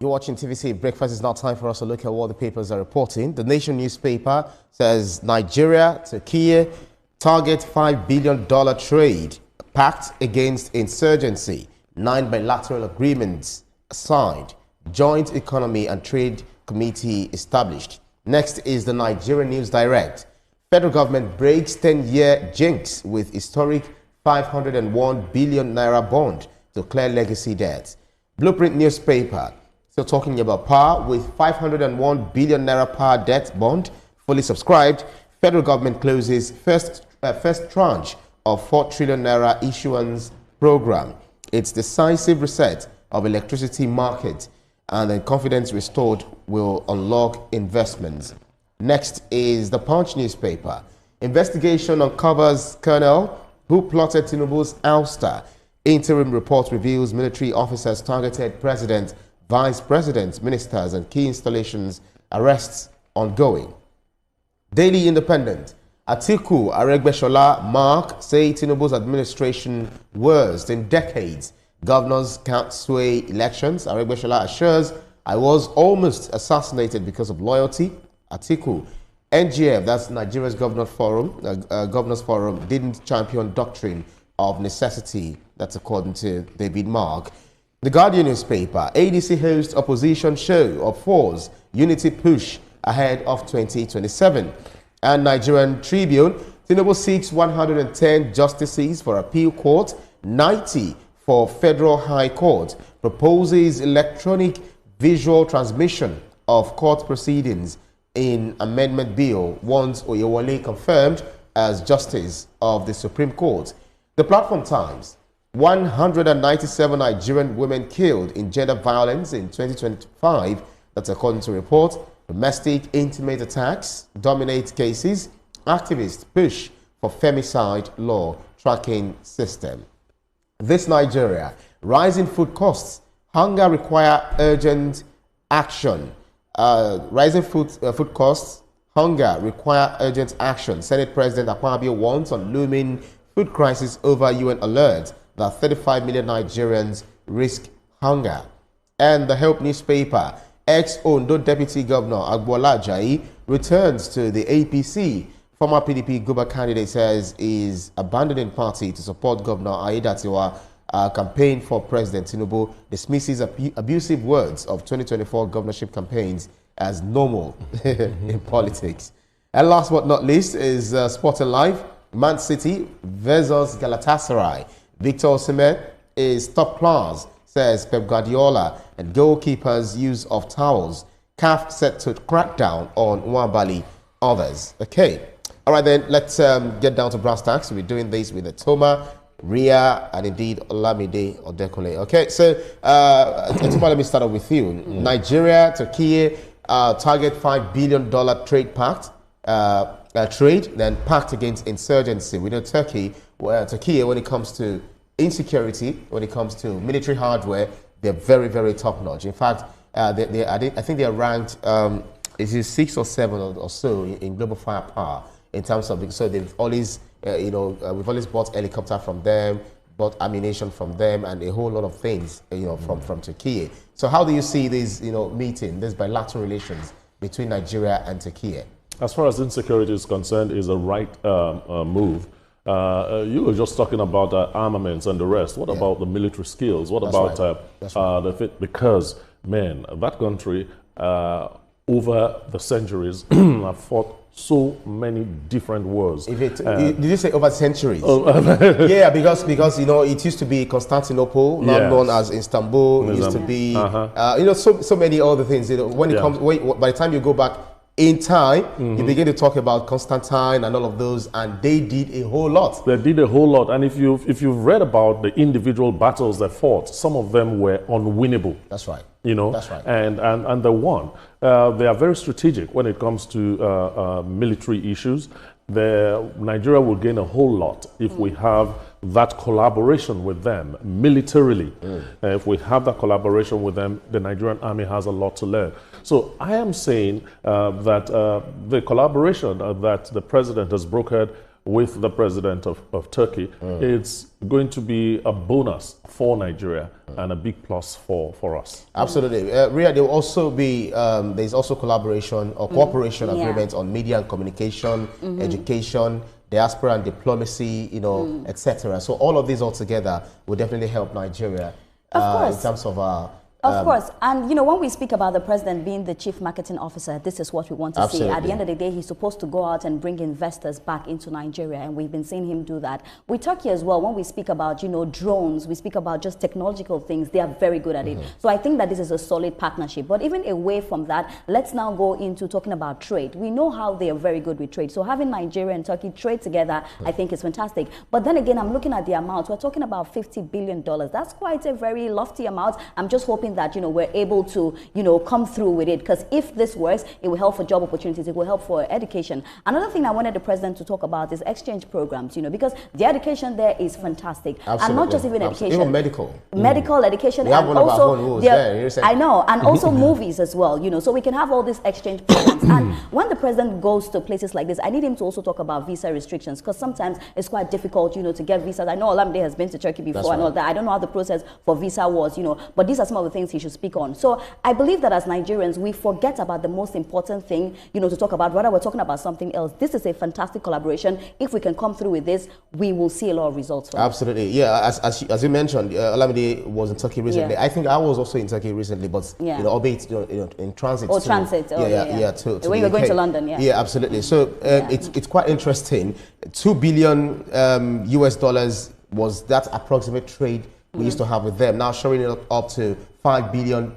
You're watching TVC Breakfast. It's now time for us to look at what the papers are reporting. The Nation newspaper says Nigeria, Turkey target $5 billion trade pact against insurgency. 9 bilateral agreements signed. Joint Economy and Trade Committee established. Next is the Nigerian News Direct. Federal government breaks 10-year jinx with historic 501 billion naira bond to clear legacy debts. Blueprint newspaper. Still talking about power with 501 billion naira power debt bond fully subscribed. Federal government closes first tranche of 4 trillion naira issuance program. Its decisive reset of electricity market and then confidence restored will unlock investments. Next is the Punch newspaper. Investigation uncovers colonel who plotted Tinubu's ouster. Interim report reveals military officers targeted president, vice presidents, ministers, and key installations. Arrests ongoing. Daily Independent. Atiku, Aregbesola, Mark say Tinubu's administration worst in decades. Governors can't sway elections. Aregbesola assures, I was almost assassinated because of loyalty. Atiku, NGF, that's Nigeria's Governors Forum, didn't champion doctrine of necessity. That's according to David Mark. The Guardian newspaper, ADC hosts opposition show of force, unity push ahead of 2027. And Nigerian Tribune, Tinubu seeks 110 justices for appeal court, 90 for federal high court, proposes electronic visual transmission of court proceedings in amendment bill once Oyewole confirmed as justice of the Supreme Court. The Platform Times, 197 Nigerian women killed in gender violence in 2025. That's according to report. Domestic intimate attacks dominate cases. Activists push for femicide law tracking system. This Nigeria, rising food costs, hunger require urgent action. Rising food costs, hunger require urgent action. Senate President Akpabio warns on looming food crisis over UN alert that 35 million Nigerians risk hunger. And the Help newspaper, ex-Ondo Deputy Governor Aregbesola Ajayi returns to the APC. Former PDP Guber candidate says is abandoning party to support Governor Aiyedatiwa campaign for President Tinubu, dismisses abusive words of 2024 governorship campaigns as normal in politics. And last but not least is Sport and Life. Man City versus Galatasaray. Victor Osimhen is top class, says Pep Guardiola, and goalkeepers' use of towels. CAF set to crack down on Nwabali, others. Okay. All right, then, let's get down to brass tacks. We're doing this with Atoma, Ria, and indeed Olamide Odekole. Okay, so Atoma, let me start off with you. Nigeria, Turkey target $5 billion trade pact. Then pact against insurgency. We know Turkey, when it comes to insecurity, when it comes to military hardware, they're very, very top notch. In fact, I think they're ranked, is it 6 or 7 or so in global firepower in terms of, so they've always, we've always bought helicopter from them, bought ammunition from them, and a whole lot of things, from Turkey. So how do you see this, meeting, this bilateral relations between Nigeria and Turkey? As far as insecurity is concerned, is a right move. You were just talking about armaments and the rest. What about the military skills? What about the fit? Because, man, that country, over the centuries, have fought so many different wars. Did you say over centuries? Yeah, because it used to be Constantinople, now known as Istanbul. It used to be so many other things. When it comes, by the time you go back in time, you begin to talk about Constantine and all of those, and they did a whole lot. They did a whole lot, and if you've read about the individual battles they fought, some of them were unwinnable. That's right. That's right. And they won. They are very strategic when it comes to military issues. Nigeria will gain a whole lot if we have that collaboration with them militarily. If we have that collaboration with them, the Nigerian army has a lot to learn. So I am saying that the collaboration that the president has brokered with the president of Turkey, it's going to be a bonus for Nigeria and a big plus for us. Absolutely. Ria, there will also be, there's also collaboration or cooperation agreements on media and communication, education, diaspora and diplomacy, you know, etc. So all of these all together will definitely help Nigeria in terms of our... Of course, and you know, when we speak about the president being the chief marketing officer, this is what we want to see. At the end of the day, he's supposed to go out and bring investors back into Nigeria, and we've been seeing him do that. With Turkey as well, when we speak about, you know, drones, we speak about just technological things, they are very good at it. So I think that this is a solid partnership. But even away from that, let's now go into talking about trade. We know how they are very good with trade. So having Nigeria and Turkey trade together, I think is fantastic. But then again, I'm looking at the amount. We're talking about $50 billion. That's quite a very lofty amount. I'm just hoping that, you know, we're able to, you know, come through with it, because if this works, it will help for job opportunities, it will help for education. Another thing I wanted the president to talk about is exchange programs, you know, because the education there is fantastic. And not just even education, even medical education, we have and one also of our own there. I know, and also movies as well, you know, so we can have all these exchange programs. And when the president goes to places like this, I need him to also talk about visa restrictions, because sometimes it's quite difficult, you know, to get visas. I know Olamide has been to Turkey before and all that. I don't know how the process for visa was, you know, but these are some of the things he should speak on. So I believe that as Nigerians, we forget about the most important thing, you know, to talk about. Rather, we're talking about something else. This is a fantastic collaboration. If we can come through with this, we will see a lot of results from Absolutely. Yeah, as you mentioned, Olamide was in Turkey recently. I think I was also in Turkey recently, but you know, albeit in transit. To when you were going to London, Yeah, absolutely. So it's quite interesting. $2 billion US dollars was that approximate trade we used to have with them. Now showing it up to $5 billion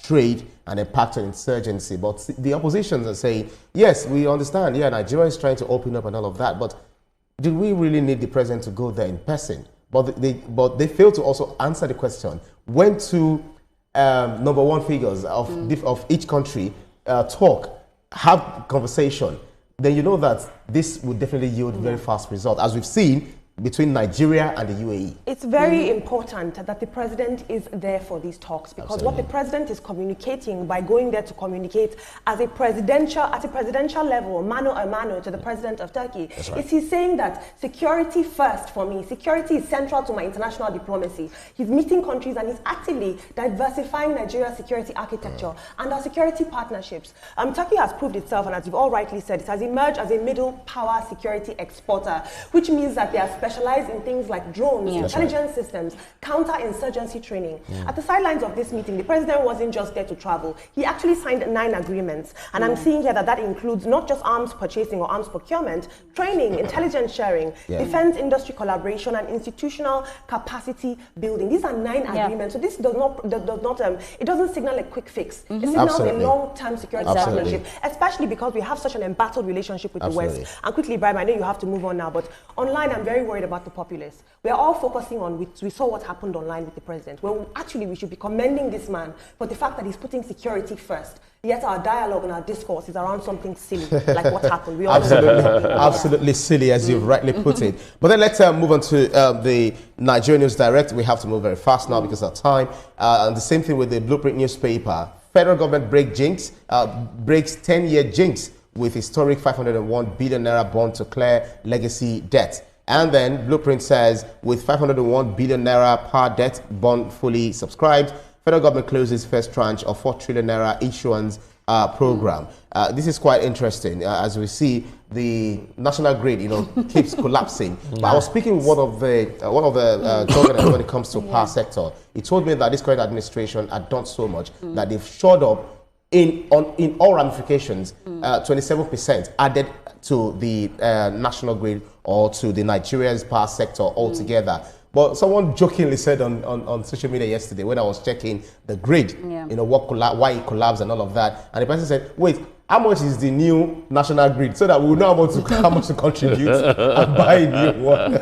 trade and a pact to insurgency. But the oppositions are saying, yes, we understand. Yeah, Nigeria is trying to open up and all of that. But did we really need the president to go there in person? But they failed to also answer the question. When two number one figures of each country talk, have conversation, then you know that this would definitely yield very fast results, as we've seen between Nigeria and the UAE. It's very important that the president is there for these talks, because what the president is communicating by going there to communicate at a presidential level, mano a mano, to the president of Turkey, is he's saying that security first for me. Security is central to my international diplomacy. He's meeting countries and he's actively diversifying Nigeria's security architecture and our security partnerships. Turkey has proved itself, and as you've all rightly said, it has emerged as a middle power security exporter, which means that they are specialized in things like drones, intelligence systems, counter-insurgency training. At the sidelines of this meeting, the president wasn't just there to travel. He actually signed 9 agreements. And I'm seeing here that includes not just arms purchasing or arms procurement, training, intelligence sharing, defense industry collaboration, and institutional capacity building. These are 9 agreements. So this does not it doesn't signal a quick fix. It signals a long-term security partnership, especially because we have such an embattled relationship with the West. And quickly, Brian, I know you have to move on now, but online, I'm very worried about the populace. We are all focusing on, we saw what happened online with the president. Well, actually, we should be commending this man for the fact that he's putting security first. Yet our dialogue and our discourse is around something silly, like what happened. We all absolutely silly, as you've rightly put it. But then let's move on to the Nigerian News Direct. We have to move very fast now because of time. And the same thing with the Blueprint newspaper. Federal government breaks 10-year jinx with historic 501 billion naira bond to clear legacy debt. And then Blueprint says, with 501 billion naira power debt bond fully subscribed, federal government closes first tranche of 4 trillion naira issuance program. This is quite interesting as we see the national grid, you know, keeps collapsing. But I was speaking with one of the governors when it comes to power sector. He told me that this current administration had done so much that they've shored up in all ramifications 27% added to the national grid or to the Nigeria's power sector altogether. But someone jokingly said on social media yesterday when I was checking the grid, you know, why it collapsed and all of that. And the person said, wait, how much is the new national grid so that we'll know how much to contribute and buy a new one?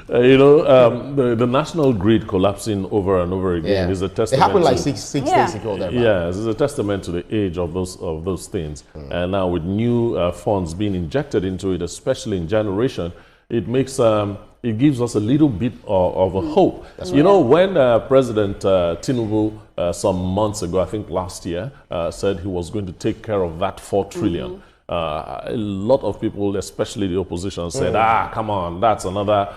You know, the national grid collapsing over and over again is a testament. It happened like six days ago. Yes, it's a testament to the age of those things. And now with new funds being injected into it, especially in generation, it makes it gives us a little bit of a hope. You know, when President Tinubu some months ago, I think last year, said he was going to take care of that 4 trillion. a lot of people, especially the opposition, said, come on, that's another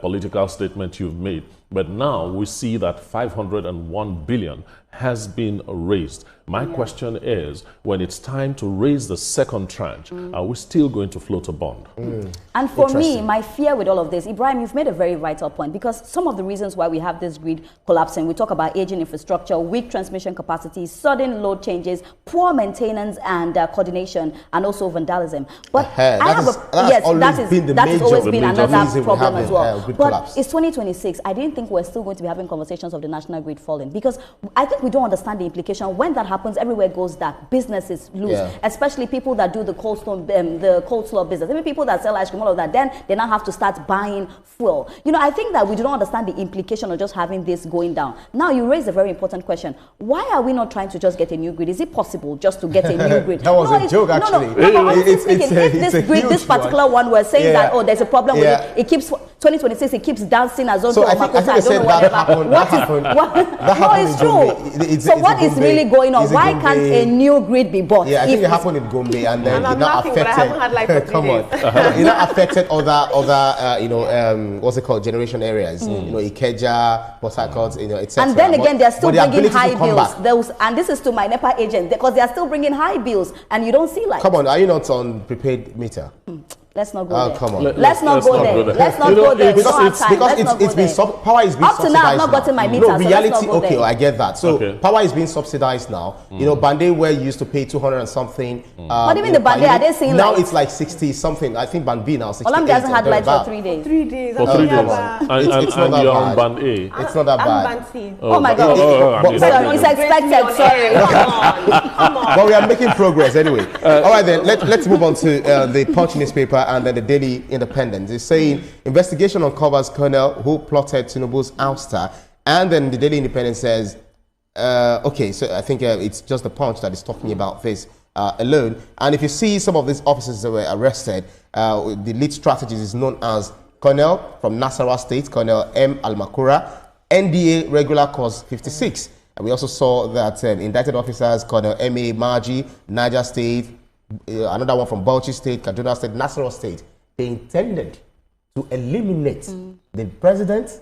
political statement you've made. But now we see that 501 billion has been raised. My question is, when it's time to raise the second tranche, are we still going to float a bond? And for me, my fear with all of this, Ibrahim, you've made a very vital point, because some of the reasons why we have this grid collapsing, we talk about aging infrastructure, weak transmission capacity, sudden load changes, poor maintenance and coordination, and also vandalism. But that has always been another problem as well. But it's 2026. I didn't think we're still going to be having conversations of the national grid falling, because I think we don't understand the implication. When that happens, everywhere goes dark. Businesses lose, especially people that do the cold store business. Even people that sell ice cream, all of that. Then they now have to start buying fuel. You know, I think that we do not understand the implication of just having this going down. Now, you raise a very important question. Why are we not trying to just get a new grid? Is it possible just to get a new grid? That was a joke, actually. If this particular one, we're saying that, oh, there's a problem with it. It keeps 2026. It keeps dancing as so I think I don't know whatever. No, it's true. So what is really going on? Why can't a new grid be bought? Yeah, I think it happened in Gombe, and then it not affected. Come on, it not affected other what's it called, generation areas. You know, Ikeja, Port Harcourt, you know, etc. And then again, they are still bringing high bills. And this is to my NEPA agent, because they are still bringing high bills, and you don't see light. Come on, are you not on prepaid meter? Let's not go there. Come on. Let's not go there. Let's not go there. Because it's been power is being subsidized. Up to now, I've not gotten my meter. No, reality, okay, I get that. So power is being subsidized now. You know, Bande, where you used to pay 200 and something. But even the Bande, are they saying now it's like 60 something? I think Band B now 68. Olamide hasn't had lights for 3 days. 3 days. For 3 days. And you're on Band A. It's not that bad. Band C. Oh my God. It's expected. Sorry. Come on. But we are making progress anyway. All right then, let's move on to the Punch newspaper and then the Daily Independent. It's saying investigation uncovers colonel who plotted Tinubu's ouster, and then the Daily Independent says, okay, so I think it's just the Punch that is talking about this alone. And if you see some of these officers that were arrested, the lead strategist is known as Colonel from Nasarawa State, Colonel M. Almakura, NDA regular course 56. And we also saw that indicted officers, Colonel M.A. Maji, Niger State, another one from Bauchi State, Kaduna State, Nasarawa State. They intended to eliminate the president,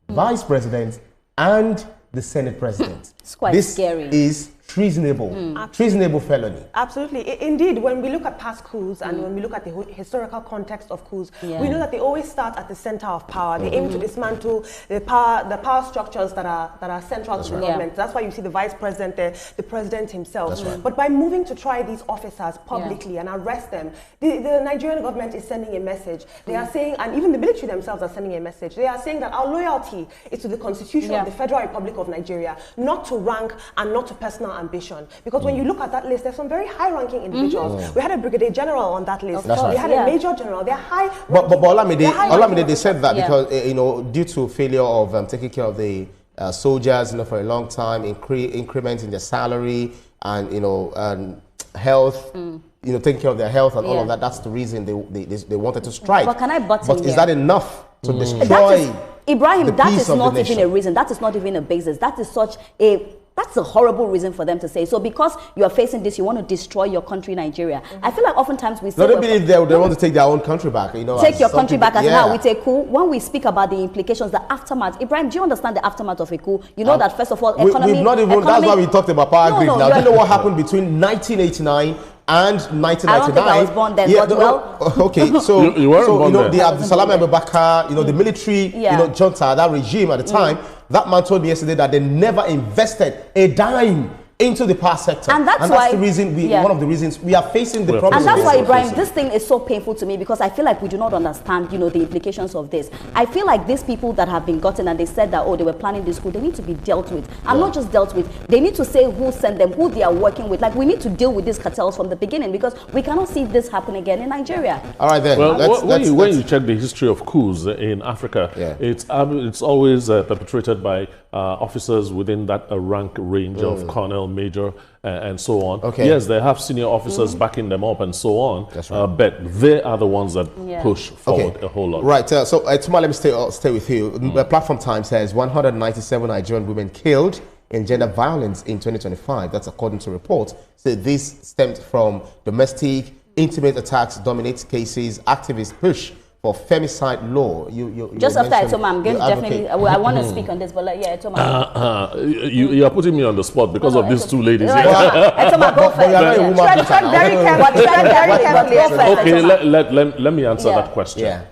vice president, and the Senate president. It's quite scary. This is treasonable, treasonable felony. Absolutely. Indeed, when we look at past coups and when we look at the historical context of coups, we know that they always start at the center of power. They aim to dismantle the power structures that are central to the government. That's why you see the vice president there, the president himself. But by moving to try these officers publicly and arrest them, the Nigerian government is sending a message. They are saying, and even the military themselves are sending a message. They are saying that our loyalty is to the Constitution of the Federal Republic of Nigeria, not to rank and not to personal ambition. Because when you look at that list, there's some very high-ranking individuals. We had a brigadier general on that list. We had a major general. They're high. But Olamide, they said that because you know, due to failure of taking care of the soldiers, you know, for a long time, increment in their salary and health. You know, taking care of their health and all of that. That's the reason they wanted to strike. But can I butt in is that enough to destroy? Ibrahim, that is not even a reason. That is not even a basis. That is that's a horrible reason for them to say. So because you are facing this, you want to destroy your country, Nigeria. I feel like oftentimes we say... No, they believe they want to take their own country back. You know, take your country back as how we take coup. When we speak about the implications, the aftermath. Ibrahim, do you understand the aftermath of a coup? You know that first of all, economy... That's why we talked about power grid. Now, do you know what happened between 1989 and 1999? I don't think I was born then, okay, so you weren't born then. The Abdusalam Abubakar, the military, junta, that regime at the time, that man told me yesterday that they never invested a dime into the power sector. And that's why the reason one of the reasons we are facing the problem. And that's why, Ibrahim, this thing is so painful to me, because I feel like we do not understand, the implications of this. I feel like these people that have been gotten and they said that, oh, they were planning this coup, they need to be dealt with. And not just dealt with, they need to say who sent them, who they are working with. Like, we need to deal with these cartels from the beginning, because we cannot see this happen again in Nigeria. All right, then. Well, when you check the history of coups in Africa, it's always perpetrated by officers within that rank range of colonel, major, and so on. Okay. Yes, they have senior officers backing them up and so on. That's right. But they are the ones that push forward a whole lot. Right. So, Tuma, let me stay with you. The Platform Times says 197 Nigerian women killed in gender violence in 2025. That's according to reports. So this stemmed from domestic Intimate attacks dominate cases. Activists push for femicide law. Just after Etoma, I'm going to definitely. I want to speak on this, but yeah, Etoma. You are putting me on the spot because of these two ladies. Etoma, go first. Okay, let me answer that question. Yeah.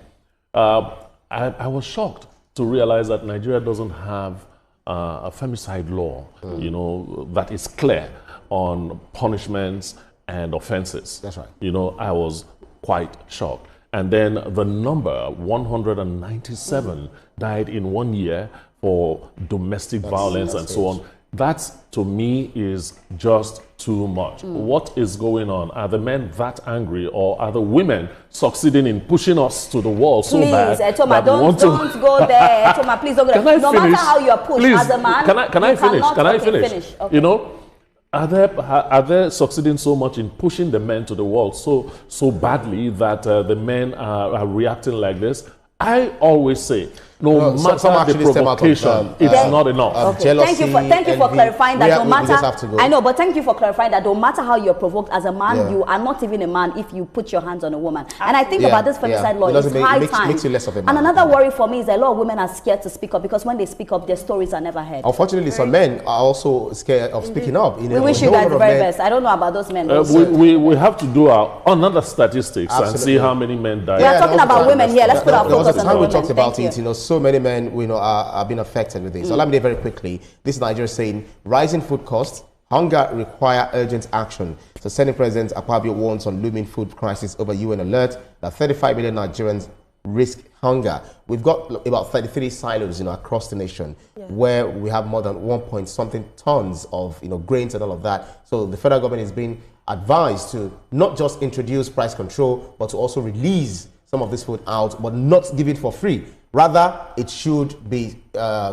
I was shocked to realize that Nigeria doesn't have a femicide law, you know, that is clear on punishments and offenses. That's right. You know, I was quite shocked. And then the number 197 died in 1 year for domestic violence and so on. That, to me, is just too much. What is going on? Are the men that angry, or are the women succeeding in pushing us to the wall so bad? Please, Etoma, don't go there. Etoma, please don't go there. No matter how you are pushed as a man, can I finish? Can I finish? Okay. You know, are they succeeding so much in pushing the men to the wall so badly that the men are reacting like this? I always say, no matter the provocation, it's not enough. Jealousy, thank you for clarifying that. No matter, I know, but thank you for clarifying that. No matter how you're provoked as a man, you are not even a man if you put your hands on a woman. And I think about this femicide law, it's high time. Makes you less of a man. And another worry for me is that a lot of women are scared to speak up because when they speak up, their stories are never heard. Unfortunately, some men are also scared of speaking up. We wish you guys the very best. I don't know about those men. We have to do our another statistics and see how many men die. We are talking about women here. Let's put our focus on the women. We talked about it. You know, so many men are being affected with this. So let me say very quickly. This Nigeria is saying rising food costs, hunger require urgent action. So Senate President Akpabio warns on looming food crisis over UN alert that 35 million Nigerians risk hunger. We've got about 33 silos, across the nation, where we have more than 1-point-something tons of, grains and all of that. So the federal government is being advised to not just introduce price control, but to also release some of this food out, but not give it for free. Rather, it should be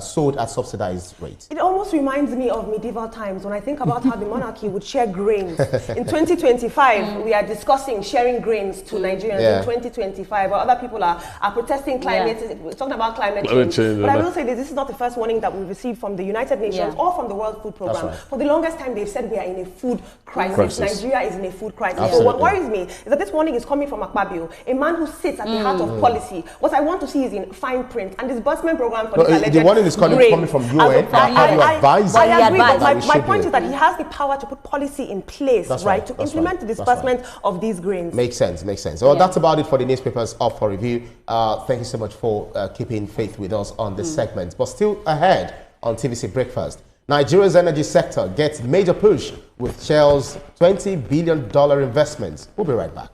sold at subsidized rates. It almost reminds me of medieval times when I think about how the monarchy would share grains. In 2025, we are discussing sharing grains to Nigerians in 2025, while other people are protesting climate, talking about climate change. But I will say this is not the first warning that we've received from the United Nations or from the World Food Programme. Right. For the longest time, they've said we are in a food crisis. Nigeria is in a food crisis. Absolutely. So what worries me is that this warning is coming from Akpabio, a man who sits at the heart of policy. What I want to see is in fine print and disbursement program for the warning is coming from UN. I agree, but my point is that he has the power to put policy in place, to implement the disbursement of these grains. Makes sense. Well, that's about it for the newspapers up for review. Thank you so much for keeping faith with us on this segment. But still ahead on TVC Breakfast, Nigeria's energy sector gets major push with Shell's $20 billion investments. We'll be right back.